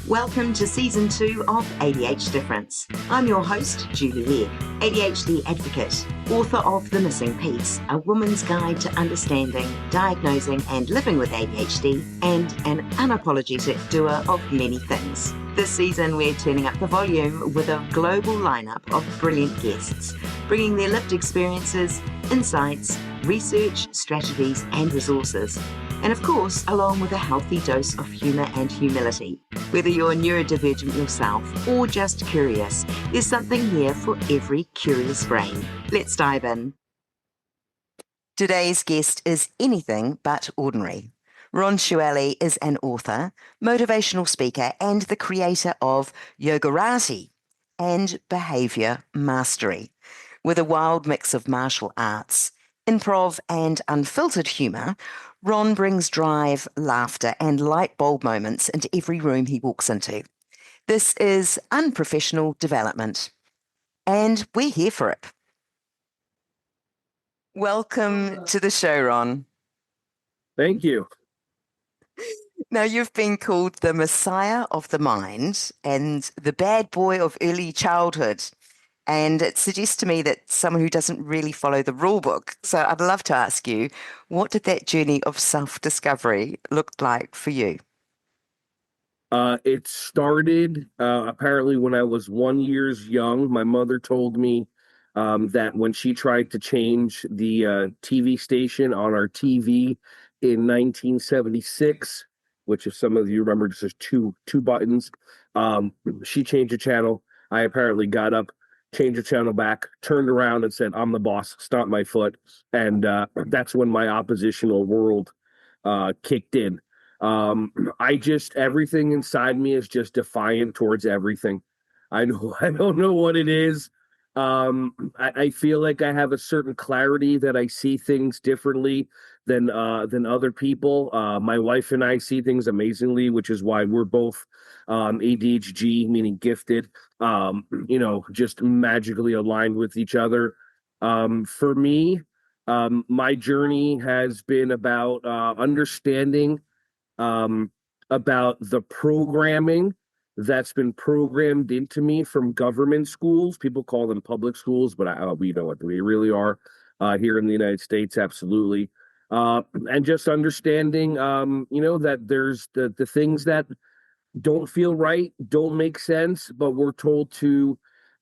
Welcome to Season 2 of ADHD Difference. I'm your host, Julie Legg, ADHD advocate, author of The Missing Piece, a woman's guide to understanding, diagnosing and living with ADHD, and an unapologetic doer of many things. This season, we're turning up the volume with a global lineup of brilliant guests, bringing their lived experiences, insights, research, strategies and resources. And of course, along with a healthy dose of humour and humility. Whether you're neurodivergent yourself or just curious, there's something here for every curious brain. Let's dive in. Today's guest is anything but ordinary. Ron Shuali is an author, motivational speaker, and the creator of Yogarate and behaviour mastery. With a wild mix of martial arts, improv and unfiltered humour, Ron brings drive, laughter and light bulb moments into every room he walks into. This is Unprofessional Development, and we're here for it. Welcome to the show, Ron. Thank you. Now, you've been called the Messiah of the mind and the bad boy of early childhood. And it suggests to me that someone who doesn't really follow the rule book. So I'd love to ask you, what did that journey of self-discovery look like for you? It started apparently when I was 1 year young. My mother told me that when she tried to change the TV station on our TV in 1976, which if some of you remember, just there's two buttons, she changed the channel. I apparently got up, changed the channel back, turned around and said, "I'm the boss," stomped my foot. And that's when my oppositional world kicked in. Everything inside me is just defiant towards everything. I don't know what it is. I feel like I have a certain clarity that I see things differently than other people. My wife and I see things amazingly, which is why we're both ADHD, meaning gifted, just magically aligned with each other. For me, my journey has been about understanding about the programming that's been programmed into me from government schools. People call them public schools, but we know what they really are here in the United States. Absolutely. And just understanding, that there's the things that don't feel right, don't make sense, but we're told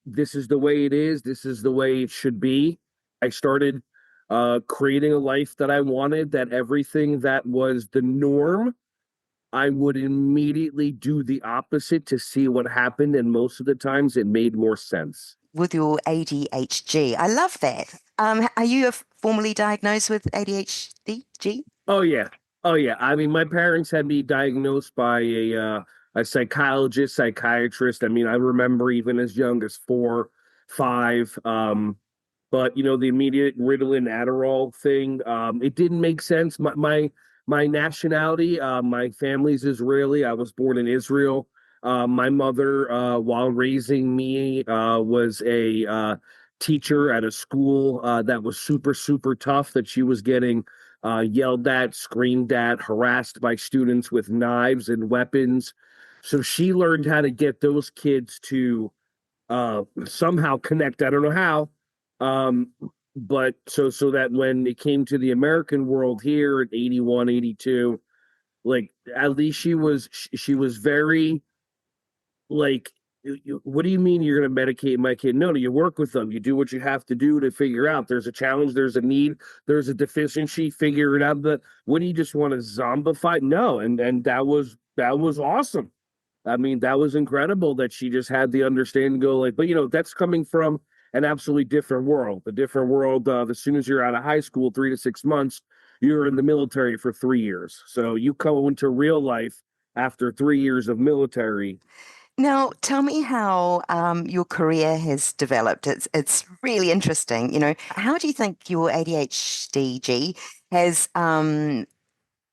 this is the way it is. This is the way it should be. I started creating a life that I wanted, that everything that was the norm, I would immediately do the opposite to see what happened. And most of the times it made more sense. With your ADHD, I love that. Are you formally diagnosed with ADHD-G? Oh, yeah. I mean, my parents had me diagnosed by a psychologist, psychiatrist. I mean, I remember even as young as 4, 5. But, the immediate Ritalin Adderall thing, it didn't make sense. My nationality, my family's Israeli. I was born in Israel. My mother, while raising me, was a teacher at a school that was super, super tough, that she was getting yelled at, screamed at, harassed by students with knives and weapons. So she learned how to get those kids to somehow connect. I don't know how. But so that when it came to the American world here in 81, 82, like, at least she was very like, what do you mean you're going to medicate my kid? No, you work with them. You do what you have to do to figure out there's a challenge, there's a need, there's a deficiency, figure it out. But what do you just want to zombify? No. And that was awesome. I mean, that was incredible that she just had the understanding, go like, but that's coming from an absolutely different world. A different world. As soon as you're out of high school, 3 to 6 months, you're in the military for 3 years. So you come into real life after 3 years of military. Now, tell me how your career has developed. It's really interesting. How do you think your ADHD-G has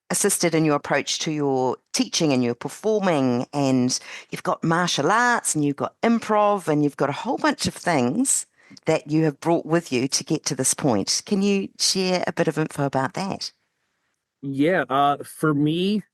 assisted in your approach to your teaching and your performing? And you've got martial arts and you've got improv and you've got a whole bunch of things that you have brought with you to get to this point. Can you share a bit of info about that? Yeah, for me,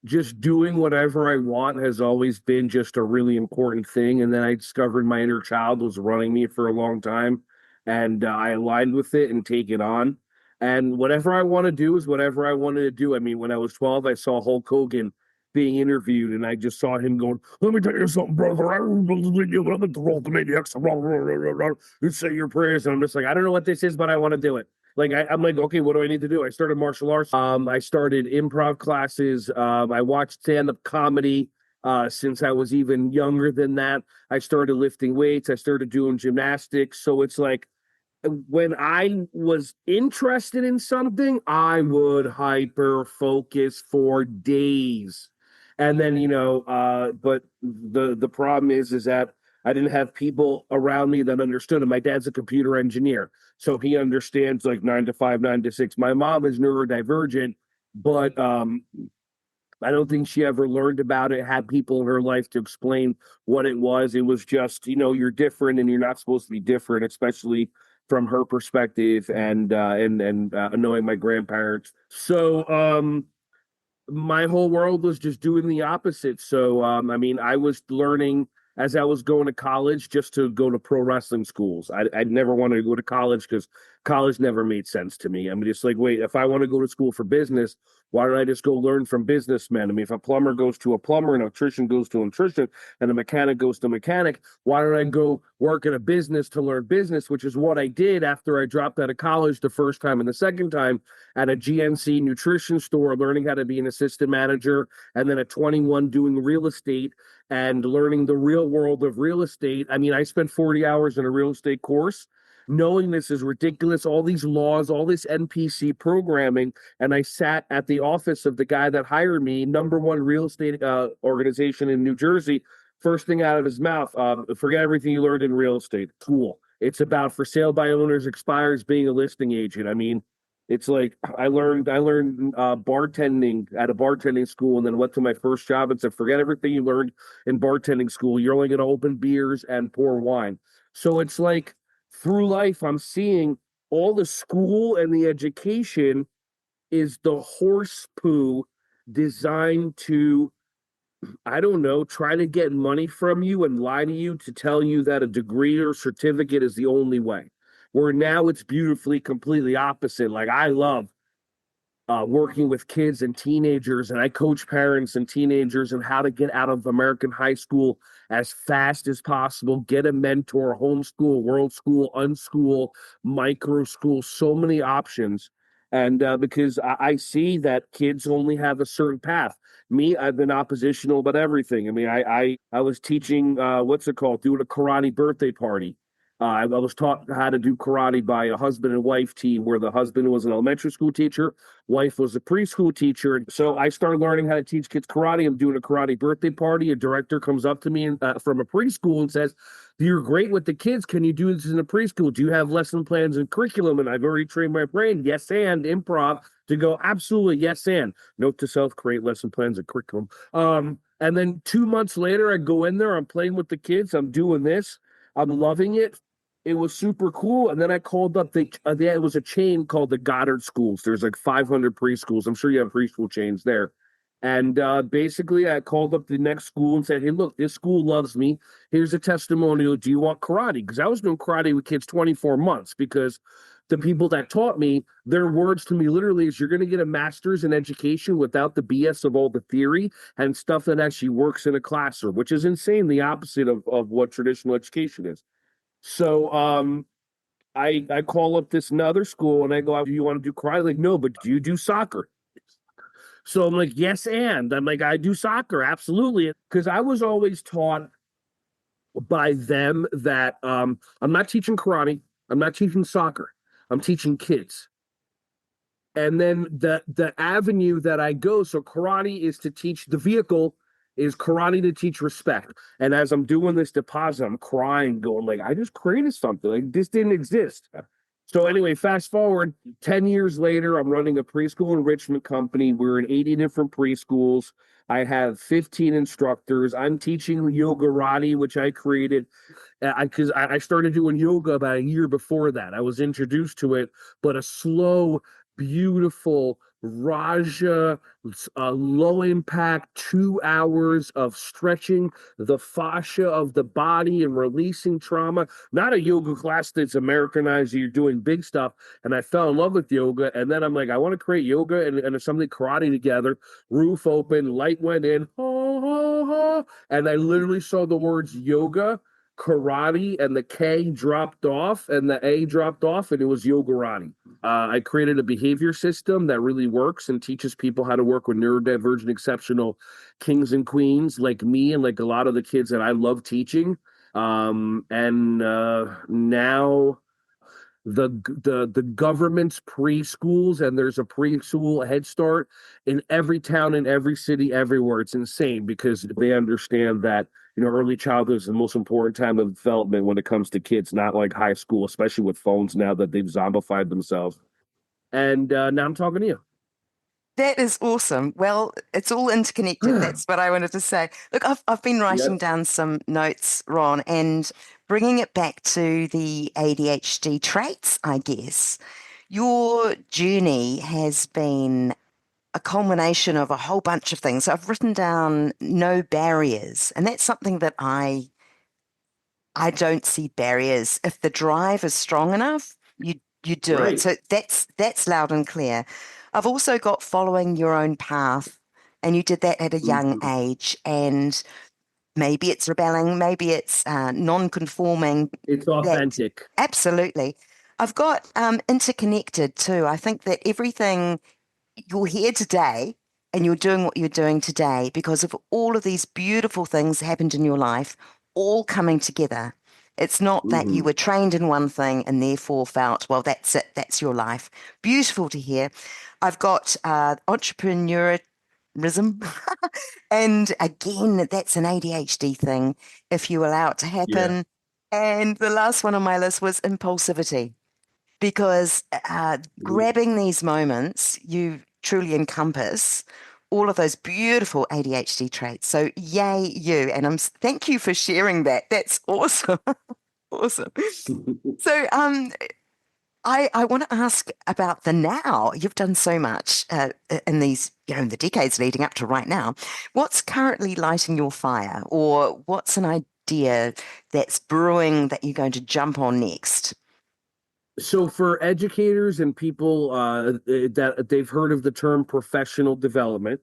just doing whatever I want has always been just a really important thing. And then I discovered my inner child was running me for a long time, and I aligned with it and take it on. And whatever I want to do is whatever I wanted to do. I mean, when I was 12, I saw Hulk Hogan being interviewed, and I just saw him going, "Let me tell you something, brother. I believe you. I'm the ultimate X. You say your prayers." And I'm just like, I don't know what this is, but I want to do it. Like I'm like, okay, what do I need to do? I started martial arts. I started improv classes. I watched stand-up comedy since I was even younger than that. I started lifting weights. I started doing gymnastics. So it's like when I was interested in something, I would hyper focus for days. And then, but the problem is that I didn't have people around me that understood it. My dad's a computer engineer, so he understands like 9 to 5, 9 to 6. My mom is neurodivergent, but I don't think she ever learned about it, had people in her life to explain what it was. It was just, you're different and you're not supposed to be different, especially from her perspective and knowing my grandparents. So my whole world was just doing the opposite. So, I mean, I was learning as I was going to college just to go to pro wrestling schools. I'd never wanted to go to college because college never made sense to me. I mean, it's like, wait, if I want to go to school for business, why don't I just go learn from businessmen? I mean, if a plumber goes to a plumber, an electrician goes to an electrician, and a mechanic goes to a mechanic, why don't I go work in a business to learn business, which is what I did after I dropped out of college the first time and the second time at a GNC nutrition store, learning how to be an assistant manager, and then at 21 doing real estate and learning the real world of real estate. I mean, I spent 40 hours in a real estate course knowing this is ridiculous, all these laws, all this NPC programming. And I sat at the office of the guy that hired me, number one real estate organization in New Jersey. First thing out of his mouth, forget everything you learned in real estate. Cool. It's about for sale by owners expires being a listing agent. I mean, it's like I learned bartending at a bartending school, and then went to my first job and said, forget everything you learned in bartending school. You're only going to open beers and pour wine. So it's like through life, I'm seeing all the school and the education is the horse poo designed to, I don't know, try to get money from you and lie to you to tell you that a degree or certificate is the only way. Where now it's beautifully, completely opposite. Like I love working with kids and teenagers, and I coach parents and teenagers and how to get out of American high school as fast as possible, get a mentor, homeschool, world school, unschool, micro school, so many options. And because I see that kids only have a certain path. Me, I've been oppositional about everything. I mean, I was teaching what's it called, doing a karate birthday party. I was taught how to do karate by a husband and wife team where the husband was an elementary school teacher, wife was a preschool teacher. So I started learning how to teach kids karate. I'm doing a karate birthday party. A director comes up to me from a preschool and says, "You're great with the kids. Can you do this in a preschool? Do you have lesson plans and curriculum?" And I've already trained my brain, yes, and improv to go, absolutely, yes, and note to self, create lesson plans and curriculum. And then 2 months later, I go in there, I'm playing with the kids, I'm doing this, I'm loving it. It was super cool. And then I called up it was a chain called the Goddard Schools. There's like 500 preschools. I'm sure you have preschool chains there. And basically, I called up the next school and said, "Hey, look, this school loves me. Here's a testimonial. Do you want karate?" Because I was doing karate with kids 24 months because the people that taught me, their words to me literally is, you're going to get a master's in education without the BS of all the theory and stuff that actually works in a classroom, which is insane, the opposite of what traditional education is. So I call up this another school and I go, "Do you want to do karate?" Like, "No, but do you do soccer?" So I'm like, "Yes, and I'm like, I do soccer, absolutely." Because I was always taught by them that I'm not teaching karate, I'm not teaching soccer, I'm teaching kids. And then the avenue that I go, so karate is to teach the vehicle, is karate to teach respect. And as I'm doing this deposit, I'm crying, going like, I just created something. Like this didn't exist. So anyway, fast forward 10 years later, I'm running a preschool enrichment company. We're in 80 different preschools. I have 15 instructors. I'm teaching Yogarate, which I created because I started doing yoga about a year before that. I was introduced to it, but a slow, beautiful, Raja, low impact 2 hours of stretching the fascia of the body and releasing trauma. Not a yoga class that's Americanized, you're doing big stuff. And I fell in love with yoga. And then I'm like, I want to create yoga and something karate together. Roof open, light went in, ha, ha, ha, and I literally saw the words yoga, karate, and the K dropped off and the A dropped off, and it was Yogarate. I created a behavior system that really works and teaches people how to work with neurodivergent, exceptional kings and queens like me and like a lot of the kids that I love teaching. And now the government's preschools, and there's a preschool Head Start in every town, in every city, everywhere. It's insane because they understand that early childhood is the most important time of development when it comes to kids, not like high school, especially with phones now that they've zombified themselves. And now I'm talking to you. That is awesome. Well, it's all interconnected. That's what I wanted to say. Look, I've been writing down some notes, Ron, and bringing it back to the ADHD traits, I guess. Your journey has been a culmination of a whole bunch of things. So I've written down no barriers, and that's something that I don't see barriers. If the drive is strong enough, you do it. So that's loud and clear. I've also got following your own path, and you did that at a young age, and maybe it's rebelling, maybe it's non-conforming. It's authentic. Absolutely. I've got interconnected too. I think that everything, you're here today and you're doing what you're doing today because of all of these beautiful things that happened in your life, all coming together. It's not that you were trained in one thing and therefore felt, well, that's it, that's your life. Beautiful to hear. I've got entrepreneurism. And again, that's an ADHD thing if you allow it to happen. And the last one on my list was impulsivity, because grabbing these moments, you truly encompass all of those beautiful ADHD traits. So yay you. And thank you for sharing that. That's awesome. Awesome. So I want to ask about the now. You've done so much in these, in the decades leading up to right now. What's currently lighting your fire, or what's an idea that's brewing that you're going to jump on next? So for educators and people that they've heard of the term professional development,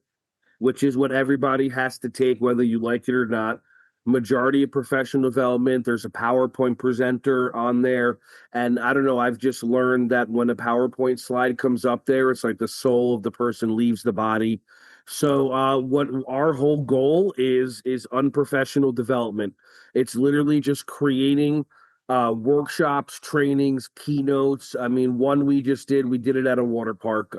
which is what everybody has to take, whether you like it or not. Majority of professional development, there's a PowerPoint presenter on there. And I don't know, I've just learned that when a PowerPoint slide comes up there, it's like the soul of the person leaves the body. So what our whole goal is unprofessional development. It's literally just creating workshops, trainings, keynotes. I mean, one we did it at a water park.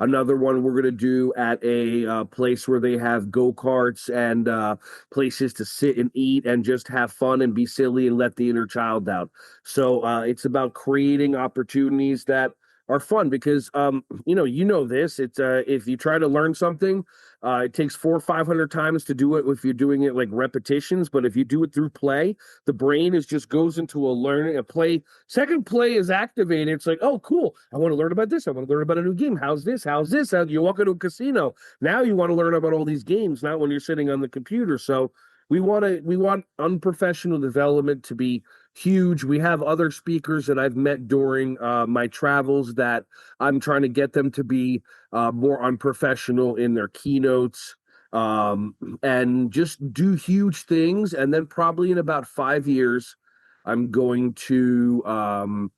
Another one we're going to do at a place where they have go-karts and places to sit and eat and just have fun and be silly and let the inner child out. So it's about creating opportunities that are fun because this. It's if you try to learn something, it takes 400 or 500 times to do it if you're doing it like repetitions. But if you do it through play, the brain just goes into a play. Second play is activated. It's like, oh, cool. I want to learn about this. I want to learn about a new game. How's this? How's this? You walk into a casino. Now you want to learn about all these games, not when you're sitting on the computer. So we want unprofessional development to be huge. We have other speakers that I've met during my travels that I'm trying to get them to be more unprofessional in their keynotes, and just do huge things. And then probably in about 5 years, I'm going to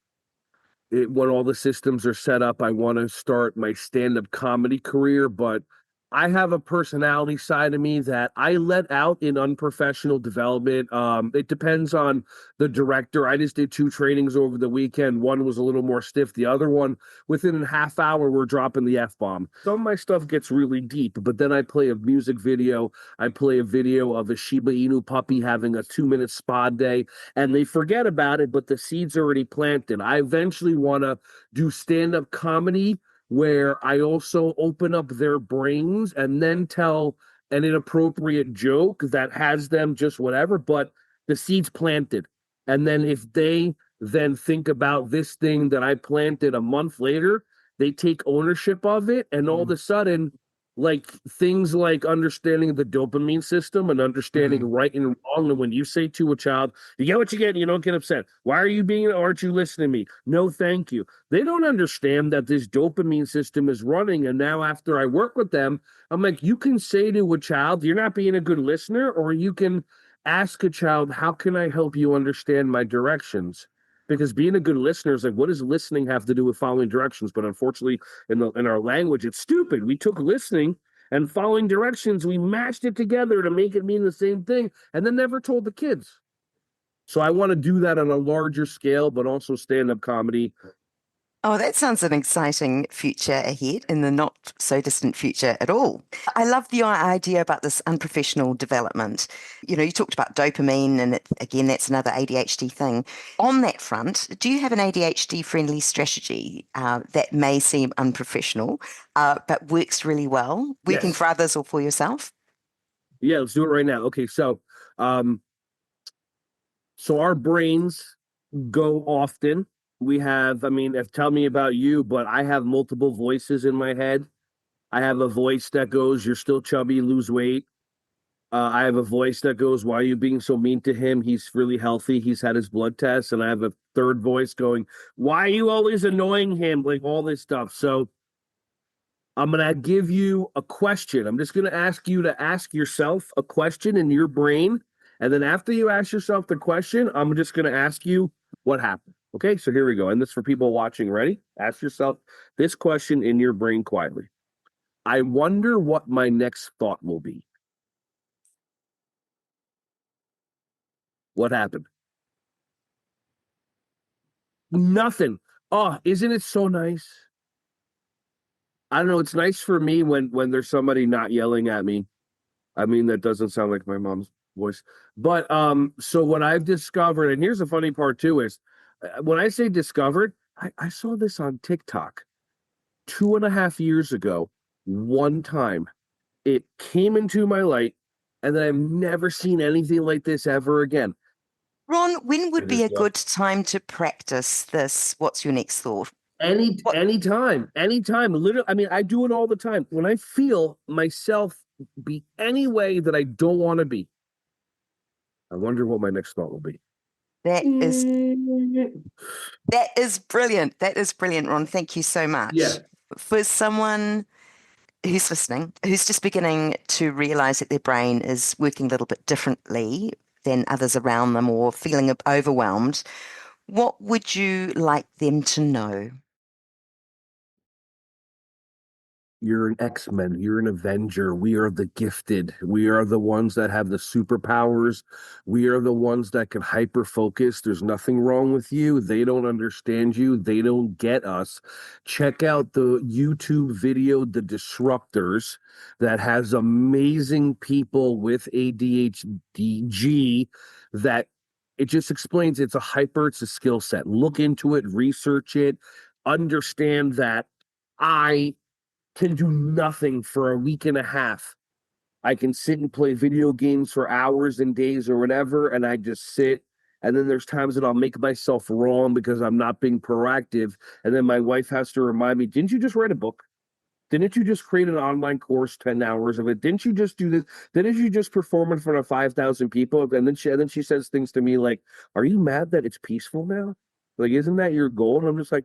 when all the systems are set up, I want to start my stand-up comedy career. But I have a personality side of me that I let out in unprofessional development. It depends on the director. I just did 2 trainings over the weekend. One was a little more stiff. The other one, within a half hour, we're dropping the F-bomb. Some of my stuff gets really deep, but then I play a music video. I play a video of a Shiba Inu puppy having a 2-minute spa day, and they forget about it, but the seed's already planted. I eventually want to do stand-up comedy where I also open up their brains and then tell an inappropriate joke that has them just whatever, but the seed's planted. And then if they then think about this thing that I planted a month later, they take ownership of it, and all of a sudden, like things like understanding the dopamine system and understanding right and wrong. And when you say to a child, you get what you get, and you don't get upset. Why are you being, aren't you listening to me? No, thank you. They don't understand that this dopamine system is running. And now after I work with them, I'm like, you can say to a child, you're not being a good listener, or you can ask a child, how can I help you understand my directions? Because being a good listener is like, what does listening have to do with following directions? But unfortunately, in our language, it's stupid. We took listening and following directions, we mashed it together to make it mean the same thing, and then never told the kids. So I want to do that on a larger scale, but also stand-up comedy. Oh, that sounds an exciting future ahead in the not so distant future at all. I love the idea about this unprofessional development. You know, you talked about dopamine, and again, that's another ADHD thing. On that front, do you have an ADHD friendly strategy that may seem unprofessional, but works really well, working for others or for yourself? Yeah, let's do it right now. Okay, so our brains go often. We have, I mean, tell me about you, but I have multiple voices in my head. I have a voice that goes, you're still chubby, lose weight. I have a voice that goes, why are you being so mean to him? He's really healthy. He's had his blood test. And I have a third voice going, why are you always annoying him? Like all this stuff. So I'm going to give you a question. I'm just going to ask you to ask yourself a question in your brain. And then after you ask yourself the question, I'm just going to ask you what happened. Okay, so here we go. And this for people watching. Ready? Ask yourself this question in your brain quietly. I wonder what my next thought will be. What happened? Nothing. Oh, isn't it so nice? I don't know. It's nice for me when there's somebody not yelling at me. I mean, that doesn't sound like my mom's voice. But so what I've discovered, and here's the funny part too, is when I say discovered, I saw this on TikTok 2.5 years ago. One time it came into my light, and then I've never seen anything like this ever again. Ron, when would be a good time to practice this? What's your next thought? Anytime. Literally, I mean, I do it all the time. When I feel myself be any way that I don't want to be, I wonder what my next thought will be. That is brilliant. That is brilliant, Ron. Thank you so much. Yeah. For someone who's listening, who's just beginning to realize that their brain is working a little bit differently than others around them or feeling overwhelmed, what would you like them to know? You're an X-Men. You're an Avenger. We are the gifted. We are the ones that have the superpowers. We are the ones that can hyper-focus. There's nothing wrong with you. They don't understand you. They don't get us. Check out the YouTube video, The Disruptors, that has amazing people with ADHD-G that it just explains it's a skill set. Look into it, research it, understand that I can do nothing for a week and a half. I can sit and play video games for hours and days or whatever, and I just sit. And then there's times that I'll make myself wrong because I'm not being proactive. And then my wife has to remind me, didn't you just write a book? Didn't you just create an online course, 10 hours of it? Didn't you just do this? Didn't you just perform in front of 5,000 people? And then she says things to me like, are you mad that it's peaceful now? Like, isn't that your goal? And I'm just like,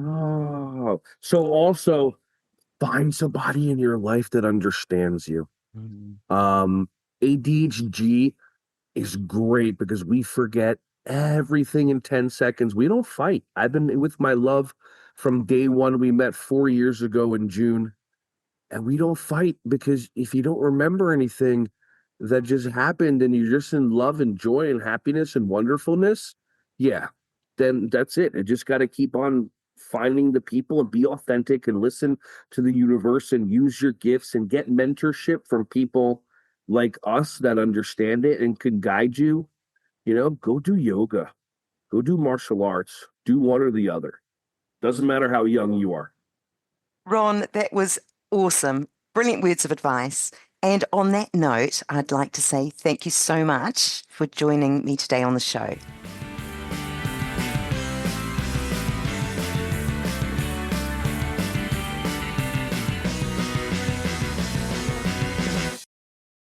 oh. So also, find somebody in your life that understands you. ADHD is great because we forget everything in 10 seconds. We don't fight. I've been with my love from day one. We met 4 years ago in June, and we don't fight because if you don't remember anything that just happened and you're just in love and joy and happiness and wonderfulness, yeah, then that's it. You just got to keep on finding the people and be authentic and listen to the universe and use your gifts and get mentorship from people like us that understand it and can guide you. You know, go do yoga, go do martial arts, do one or the other. Doesn't matter how young you are. Ron, that was awesome. Brilliant words of advice. And on that note, I'd like to say thank you so much for joining me today on the show.